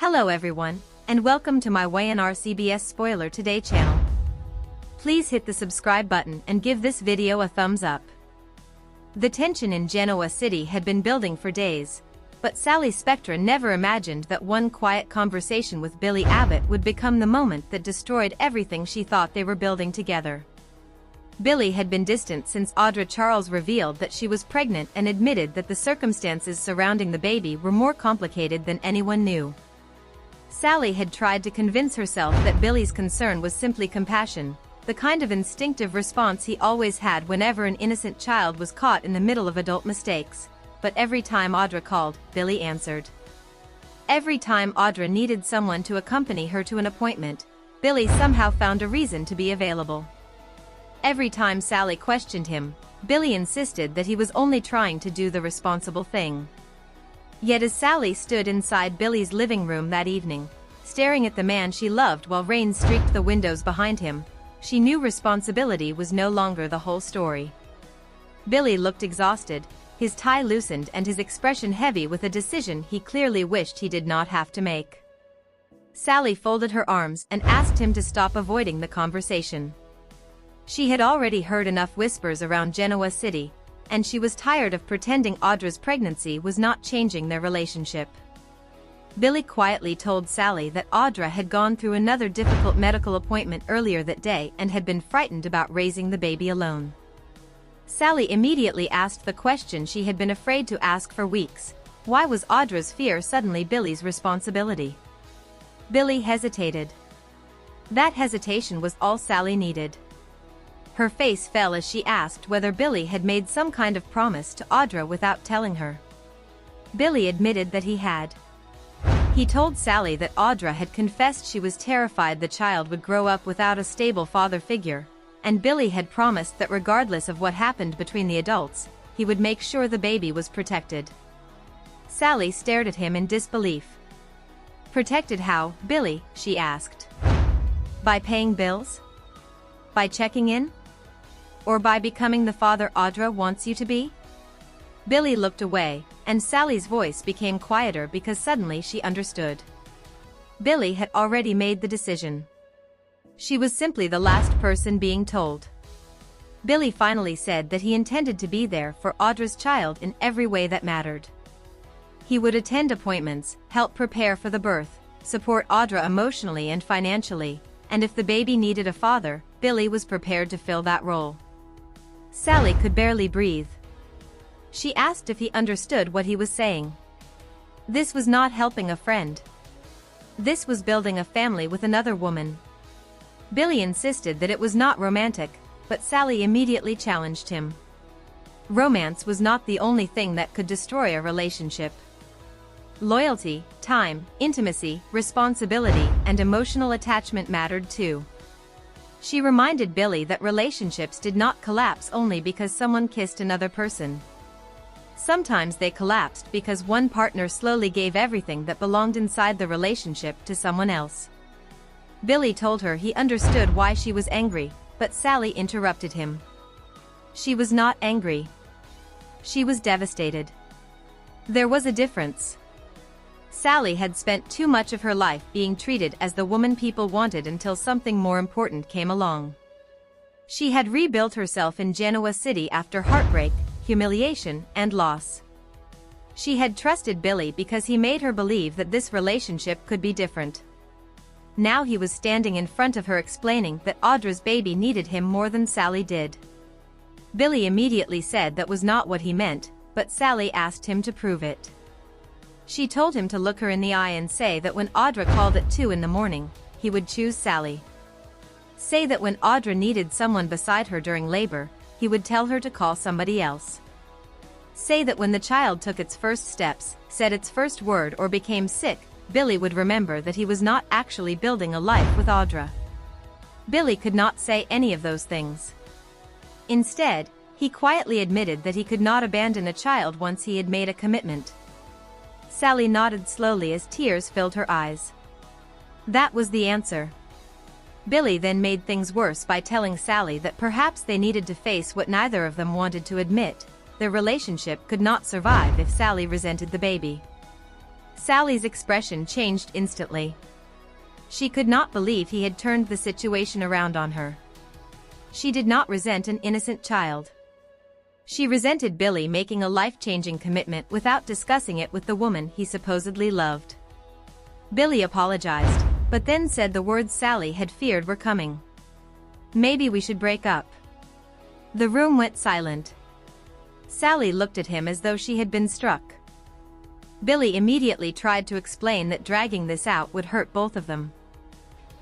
Hello everyone, and welcome to my YNR CBS Spoiler Today channel. Please hit the subscribe button and give this video a thumbs up. The tension in Genoa City had been building for days, but Sally Spectra never imagined that one quiet conversation with Billy Abbott would become the moment that destroyed everything she thought they were building together. Billy had been distant since Audra Charles revealed that she was pregnant and admitted that the circumstances surrounding the baby were more complicated than anyone knew. Sally had tried to convince herself that Billy's concern was simply compassion, the kind of instinctive response he always had whenever an innocent child was caught in the middle of adult mistakes, but every time Audra called, Billy answered. Every time Audra needed someone to accompany her to an appointment, Billy somehow found a reason to be available. Every time Sally questioned him, Billy insisted that he was only trying to do the responsible thing. Yet as Sally stood inside Billy's living room that evening, staring at the man she loved while rain streaked the windows behind him, she knew responsibility was no longer the whole story. Billy looked exhausted, his tie loosened and his expression heavy with a decision he clearly wished he did not have to make. Sally folded her arms and asked him to stop avoiding the conversation. She had already heard enough whispers around Genoa City, and she was tired of pretending Audra's pregnancy was not changing their relationship. Billy quietly told Sally that Audra had gone through another difficult medical appointment earlier that day and had been frightened about raising the baby alone. Sally immediately asked the question she had been afraid to ask for weeks: why was Audra's fear suddenly Billy's responsibility? Billy hesitated. That hesitation was all Sally needed. Her face fell as she asked whether Billy had made some kind of promise to Audra without telling her. Billy admitted that he had. He told Sally that Audra had confessed she was terrified the child would grow up without a stable father figure, and Billy had promised that regardless of what happened between the adults, he would make sure the baby was protected. Sally stared at him in disbelief. Protected how, Billy? She asked. By paying bills? By checking in? Or by becoming the father Audra wants you to be? Billy looked away, and Sally's voice became quieter because suddenly she understood. Billy had already made the decision. She was simply the last person being told. Billy finally said that he intended to be there for Audra's child in every way that mattered. He would attend appointments, help prepare for the birth, support Audra emotionally and financially, and if the baby needed a father, Billy was prepared to fill that role. Sally could barely breathe. She asked if he understood what he was saying. This was not helping a friend. This was building a family with another woman. Billy insisted that it was not romantic, but Sally immediately challenged him. Romance was not the only thing that could destroy a relationship. Loyalty, time, intimacy, responsibility, and emotional attachment mattered too. She reminded Billy that relationships did not collapse only because someone kissed another person. Sometimes they collapsed because one partner slowly gave everything that belonged inside the relationship to someone else. Billy told her he understood why she was angry, but Sally interrupted him. She was not angry. She was devastated. There was a difference. Sally had spent too much of her life being treated as the woman people wanted until something more important came along. She had rebuilt herself in Genoa City after heartbreak, humiliation, and loss. She had trusted Billy because he made her believe that this relationship could be different. Now he was standing in front of her explaining that Audra's baby needed him more than Sally did. Billy immediately said that was not what he meant, but Sally asked him to prove it. She told him to look her in the eye and say that when Audra called at 2 in the morning, he would choose Sally. Say that when Audra needed someone beside her during labor, he would tell her to call somebody else. Say that when the child took its first steps, said its first word or became sick, Billy would remember that he was not actually building a life with Audra. Billy could not say any of those things. Instead, he quietly admitted that he could not abandon a child once he had made a commitment. Sally nodded slowly as tears filled her eyes. That was the answer. Billy then made things worse by telling Sally that perhaps they needed to face what neither of them wanted to admit: their relationship could not survive if Sally resented the baby. Sally's expression changed instantly. She could not believe he had turned the situation around on her. She did not resent an innocent child. She resented Billy making a life-changing commitment without discussing it with the woman he supposedly loved. Billy apologized, but then said the words Sally had feared were coming. "Maybe we should break up." The room went silent. Sally looked at him as though she had been struck. Billy immediately tried to explain that dragging this out would hurt both of them.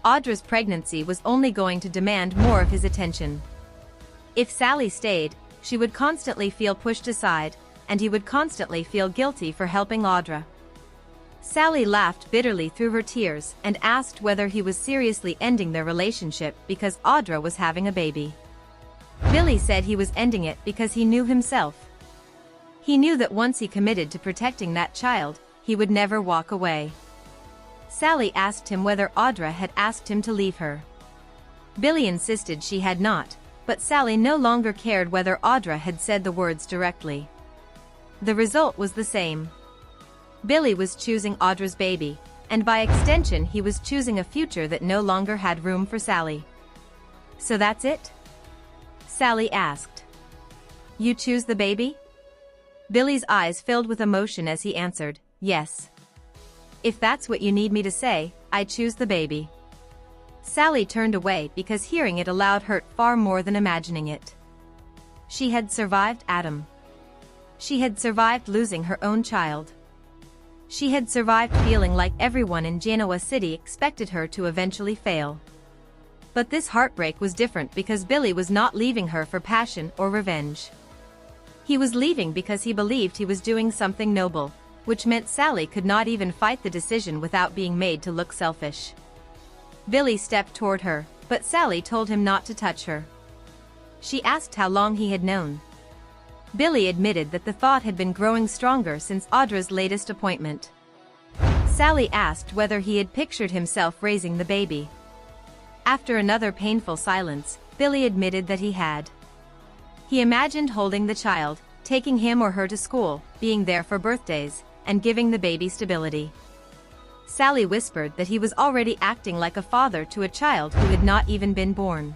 Audra's pregnancy was only going to demand more of his attention. If Sally stayed, she would constantly feel pushed aside, and he would constantly feel guilty for helping Audra. Sally laughed bitterly through her tears and asked whether he was seriously ending their relationship because Audra was having a baby. Billy said he was ending it because he knew himself. He knew that once he committed to protecting that child, he would never walk away. Sally asked him whether Audra had asked him to leave her. Billy insisted she had not, but Sally no longer cared whether Audra had said the words directly. The result was the same. Billy was choosing Audra's baby, and by extension he was choosing a future that no longer had room for Sally. "So that's it?" Sally asked. "You choose the baby?" Billy's eyes filled with emotion as he answered, "Yes. If that's what you need me to say, I choose the baby." Sally turned away because hearing it aloud hurt far more than imagining it. She had survived Adam. She had survived losing her own child. She had survived feeling like everyone in Genoa City expected her to eventually fail. But this heartbreak was different because Billy was not leaving her for passion or revenge. He was leaving because he believed he was doing something noble, which meant Sally could not even fight the decision without being made to look selfish. Billy stepped toward her, but Sally told him not to touch her. She asked how long he had known. Billy admitted that the thought had been growing stronger since Audra's latest appointment. Sally asked whether he had pictured himself raising the baby. After another painful silence, Billy admitted that he had. He imagined holding the child, taking him or her to school, being there for birthdays, and giving the baby stability. Sally whispered that he was already acting like a father to a child who had not even been born.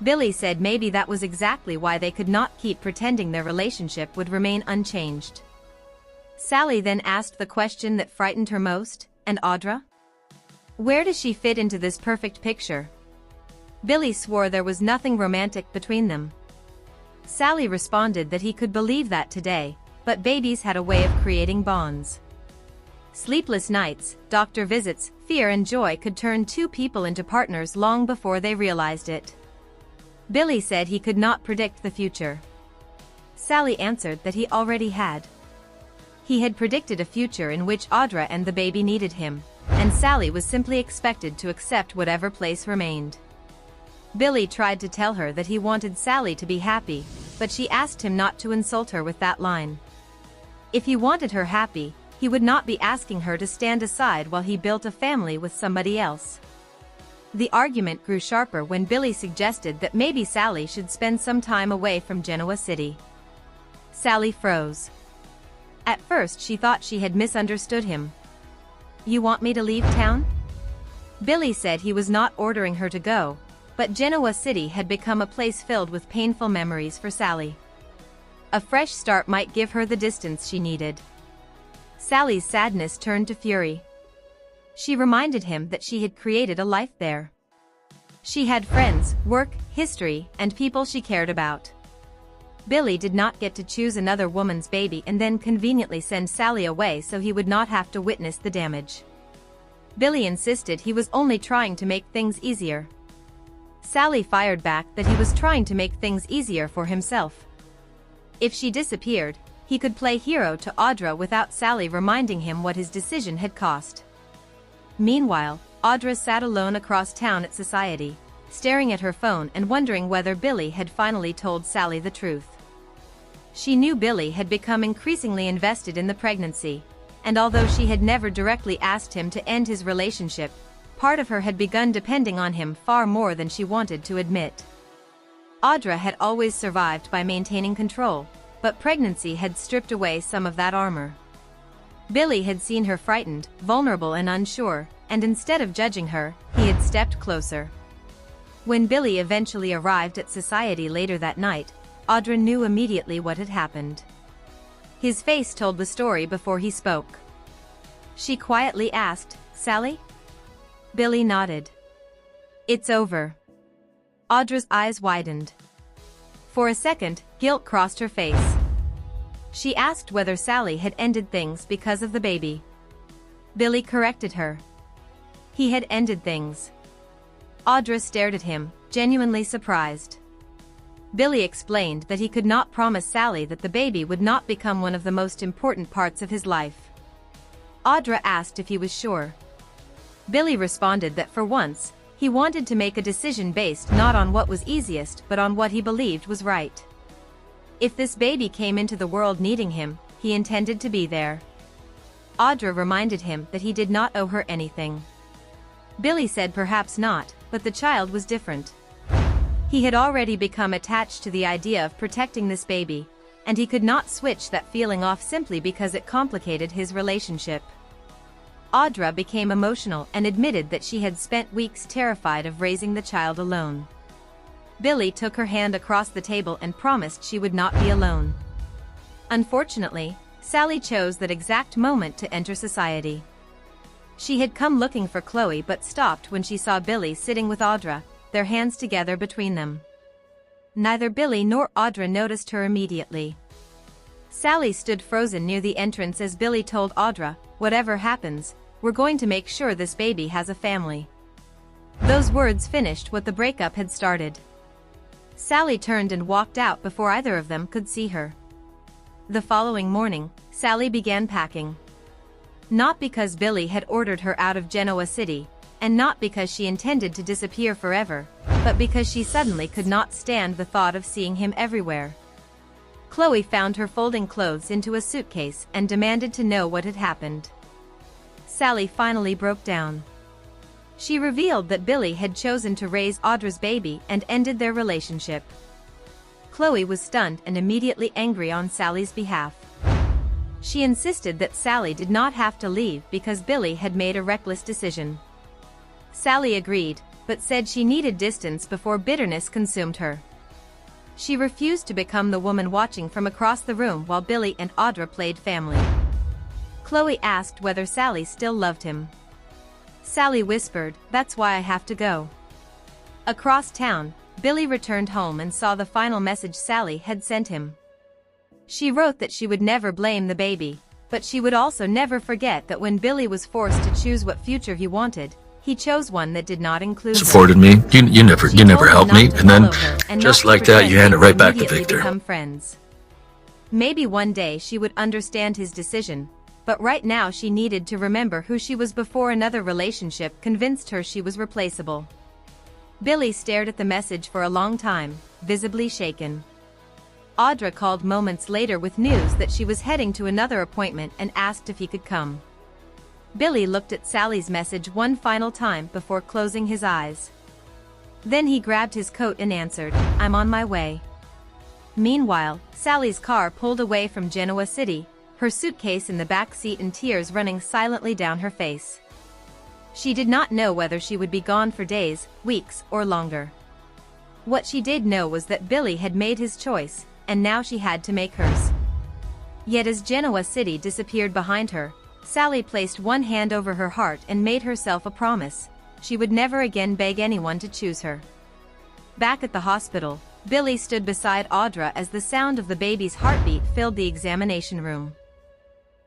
Billy said maybe that was exactly why they could not keep pretending their relationship would remain unchanged. Sally then asked the question that frightened her most, "And Audra? Where does she fit into this perfect picture?" Billy swore there was nothing romantic between them. Sally responded that he could believe that today, but babies had a way of creating bonds. Sleepless nights, doctor visits, fear and joy could turn two people into partners long before they realized it. Billy said he could not predict the future. Sally answered that he already had. He had predicted a future in which Audra and the baby needed him, and Sally was simply expected to accept whatever place remained. Billy tried to tell her that he wanted Sally to be happy, but she asked him not to insult her with that line. If he wanted her happy, he would not be asking her to stand aside while he built a family with somebody else. The argument grew sharper when Billy suggested that maybe Sally should spend some time away from Genoa City. Sally froze. At first she thought she had misunderstood him. "You want me to leave town?" Billy said he was not ordering her to go, but Genoa City had become a place filled with painful memories for Sally. A fresh start might give her the distance she needed. Sally's sadness turned to fury. She reminded him that she had created a life there. She had friends, work, history, and people she cared about. Billy did not get to choose another woman's baby and then conveniently send Sally away so he would not have to witness the damage. Billy insisted he was only trying to make things easier. Sally fired back that he was trying to make things easier for himself. If she disappeared, he could play hero to Audra without Sally reminding him what his decision had cost. Meanwhile, Audra sat alone across town at Society, staring at her phone and wondering whether Billy had finally told Sally the truth. She knew Billy had become increasingly invested in the pregnancy, and although she had never directly asked him to end his relationship, part of her had begun depending on him far more than she wanted to admit. Audra had always survived by maintaining control, but pregnancy had stripped away some of that armor. Billy had seen her frightened, vulnerable and unsure, and instead of judging her, he had stepped closer. When Billy eventually arrived at society later that night, Audra knew immediately what had happened. His face told the story before he spoke. She quietly asked, "Sally?" Billy nodded. "It's over." Audra's eyes widened. For a second, guilt crossed her face. She asked whether Sally had ended things because of the baby. Billy corrected her. He had ended things. Audra stared at him, genuinely surprised. Billy explained that he could not promise Sally that the baby would not become one of the most important parts of his life. Audra asked if he was sure. Billy responded that for once, he wanted to make a decision based not on what was easiest but on what he believed was right. If this baby came into the world needing him, he intended to be there. Audra reminded him that he did not owe her anything. Billy said perhaps not, but the child was different. He had already become attached to the idea of protecting this baby, and he could not switch that feeling off simply because it complicated his relationship. Audra became emotional and admitted that she had spent weeks terrified of raising the child alone. Billy took her hand across the table and promised she would not be alone. Unfortunately, Sally chose that exact moment to enter society. She had come looking for Chloe but stopped when she saw Billy sitting with Audra, their hands together between them. Neither Billy nor Audra noticed her immediately. Sally stood frozen near the entrance as Billy told Audra, "Whatever happens, we're going to make sure this baby has a family." Those words finished what the breakup had started. Sally turned and walked out before either of them could see her. The following morning, Sally began packing. Not because Billy had ordered her out of Genoa City, and not because she intended to disappear forever, but because she suddenly could not stand the thought of seeing him everywhere. Chloe found her folding clothes into a suitcase and demanded to know what had happened. Sally finally broke down. She revealed that Billy had chosen to raise Audra's baby and ended their relationship. Chloe was stunned and immediately angry on Sally's behalf. She insisted that Sally did not have to leave because Billy had made a reckless decision. Sally agreed, but said she needed distance before bitterness consumed her. She refused to become the woman watching from across the room while Billy and Audra played family. Chloe asked whether Sally still loved him. Sally whispered, "That's why I have to go." Across town, Billy returned home and saw the final message Sally had sent him. She wrote that she would never blame the baby, but she would also never forget that when Billy was forced to choose what future he wanted, he chose one that did not include her. Supported me. You never helped me, and then just like that, you hand it right back to Victor. Become friends. Maybe one day she would understand his decision, but right now she needed to remember who she was before another relationship convinced her she was replaceable. Billy stared at the message for a long time, visibly shaken. Audra called moments later with news that she was heading to another appointment and asked if he could come. Billy looked at Sally's message one final time before closing his eyes. Then he grabbed his coat and answered, "I'm on my way." Meanwhile, Sally's car pulled away from Genoa City, her suitcase in the back seat and tears running silently down her face. She did not know whether she would be gone for days, weeks, or longer. What she did know was that Billy had made his choice, and now she had to make hers. Yet as Genoa City disappeared behind her, Sally placed one hand over her heart and made herself a promise: she would never again beg anyone to choose her. Back at the hospital, Billy stood beside Audra as the sound of the baby's heartbeat filled the examination room.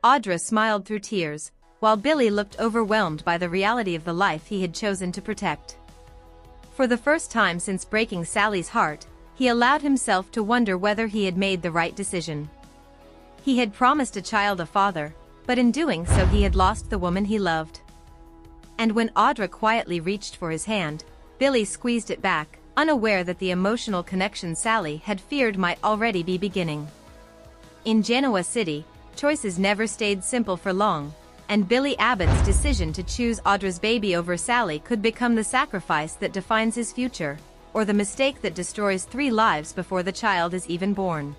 Audra smiled through tears, while Billy looked overwhelmed by the reality of the life he had chosen to protect. For the first time since breaking Sally's heart, he allowed himself to wonder whether he had made the right decision. He had promised a child a father, but in doing so he had lost the woman he loved. And when Audra quietly reached for his hand, Billy squeezed it back, unaware that the emotional connection Sally had feared might already be beginning. In Genoa City, choices never stayed simple for long, and Billy Abbott's decision to choose Audra's baby over Sally could become the sacrifice that defines his future, or the mistake that destroys 3 lives before the child is even born.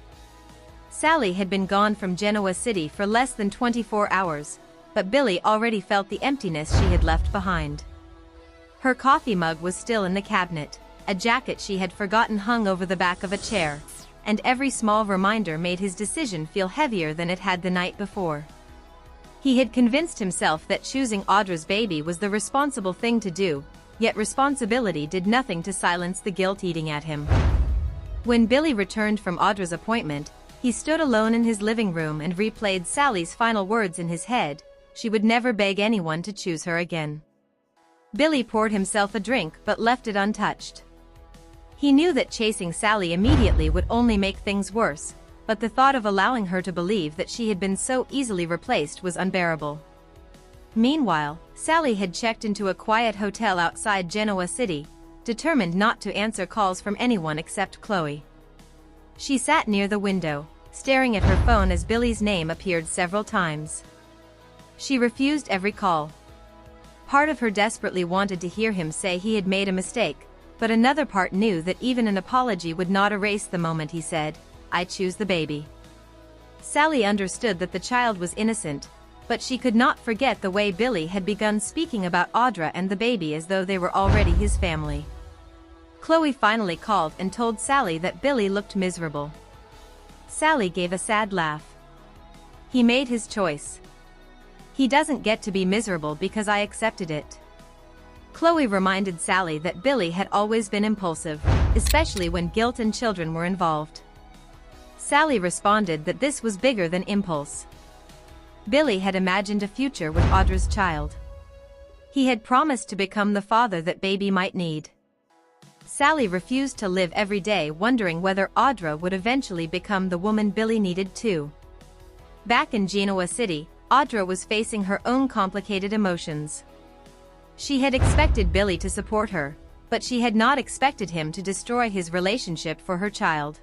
Sally had been gone from Genoa City for less than 24 hours, but Billy already felt the emptiness she had left behind. Her coffee mug was still in the cabinet, a jacket she had forgotten hung over the back of a chair, and every small reminder made his decision feel heavier than it had the night before. He had convinced himself that choosing Audra's baby was the responsible thing to do, yet responsibility did nothing to silence the guilt eating at him. When Billy returned from Audra's appointment, he stood alone in his living room and replayed Sally's final words in his head: she would never beg anyone to choose her again. Billy poured himself a drink but left it untouched. He knew that chasing Sally immediately would only make things worse, but the thought of allowing her to believe that she had been so easily replaced was unbearable. Meanwhile, Sally had checked into a quiet hotel outside Genoa City, determined not to answer calls from anyone except Chloe. She sat near the window, staring at her phone as Billy's name appeared several times. She refused every call. Part of her desperately wanted to hear him say he had made a mistake, but another part knew that even an apology would not erase the moment he said, "I choose the baby." Sally understood that the child was innocent, but she could not forget the way Billy had begun speaking about Audra and the baby as though they were already his family. Chloe finally called and told Sally that Billy looked miserable. Sally gave a sad laugh. "He made his choice. He doesn't get to be miserable because I accepted it." Chloe reminded Sally that Billy had always been impulsive, especially when guilt and children were involved. Sally responded that this was bigger than impulse. Billy had imagined a future with Audra's child. He had promised to become the father that baby might need. Sally refused to live every day wondering whether Audra would eventually become the woman Billy needed too. Back in Genoa City, Audra was facing her own complicated emotions. She had expected Billy to support her, but she had not expected him to destroy his relationship for her child.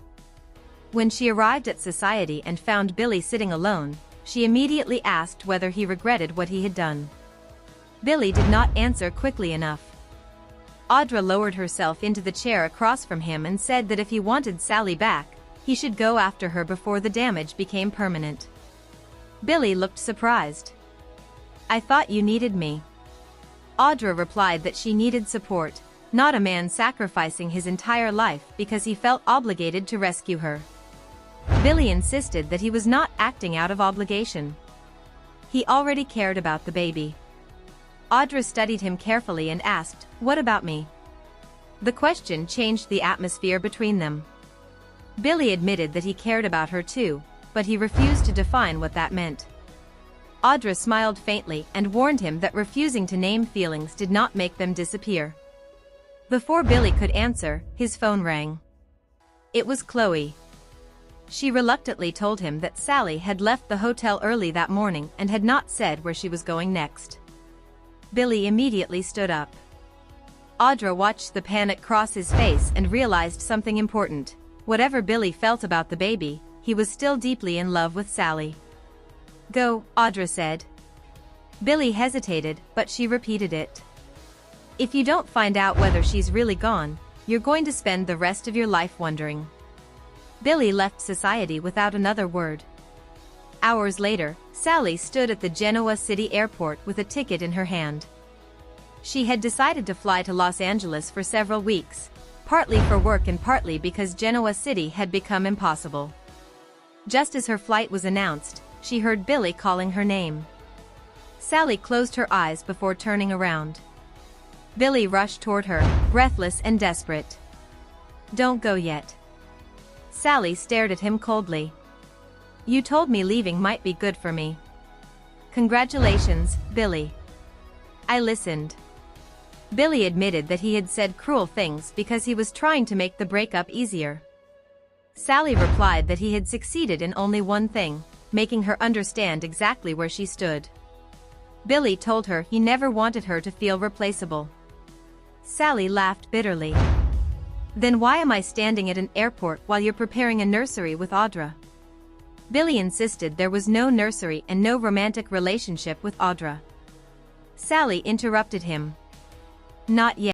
When she arrived at society and found Billy sitting alone, she immediately asked whether he regretted what he had done. Billy did not answer quickly enough. Audra lowered herself into the chair across from him and said that if he wanted Sally back, he should go after her before the damage became permanent. Billy looked surprised. "I thought you needed me." Audra replied that she needed support, not a man sacrificing his entire life because he felt obligated to rescue her. Billy insisted that he was not acting out of obligation. He already cared about the baby. Audra studied him carefully and asked, "What about me?" The question changed the atmosphere between them. Billy admitted that he cared about her too, but he refused to define what that meant. Audra smiled faintly and warned him that refusing to name feelings did not make them disappear. Before Billy could answer, his phone rang. It was Chloe. She reluctantly told him that Sally had left the hotel early that morning and had not said where she was going next. Billy immediately stood up. Audra watched the panic cross his face and realized something important. Whatever Billy felt about the baby, he was still deeply in love with Sally. "Go," Audra said. Billy hesitated, but she repeated it. "If you don't find out whether she's really gone, you're going to spend the rest of your life wondering." Billy left society without another word. Hours later, Sally stood at the Genoa City airport with a ticket in her hand. She had decided to fly to Los Angeles for several weeks, partly for work and partly because Genoa City had become impossible. Just as her flight was announced, she heard Billy calling her name. Sally closed her eyes before turning around. Billy rushed toward her, breathless and desperate. "Don't go yet." Sally stared at him coldly. "You told me leaving might be good for me." "Congratulations, Billy." "I listened." Billy admitted that he had said cruel things because he was trying to make the breakup easier. Sally replied that he had succeeded in only one thing, making her understand exactly where she stood. Billy told her he never wanted her to feel replaceable. Sally laughed bitterly. "Then why am I standing at an airport while you're preparing a nursery with Audra?" Billy insisted there was no nursery and no romantic relationship with Audra. Sally interrupted him. "Not yet."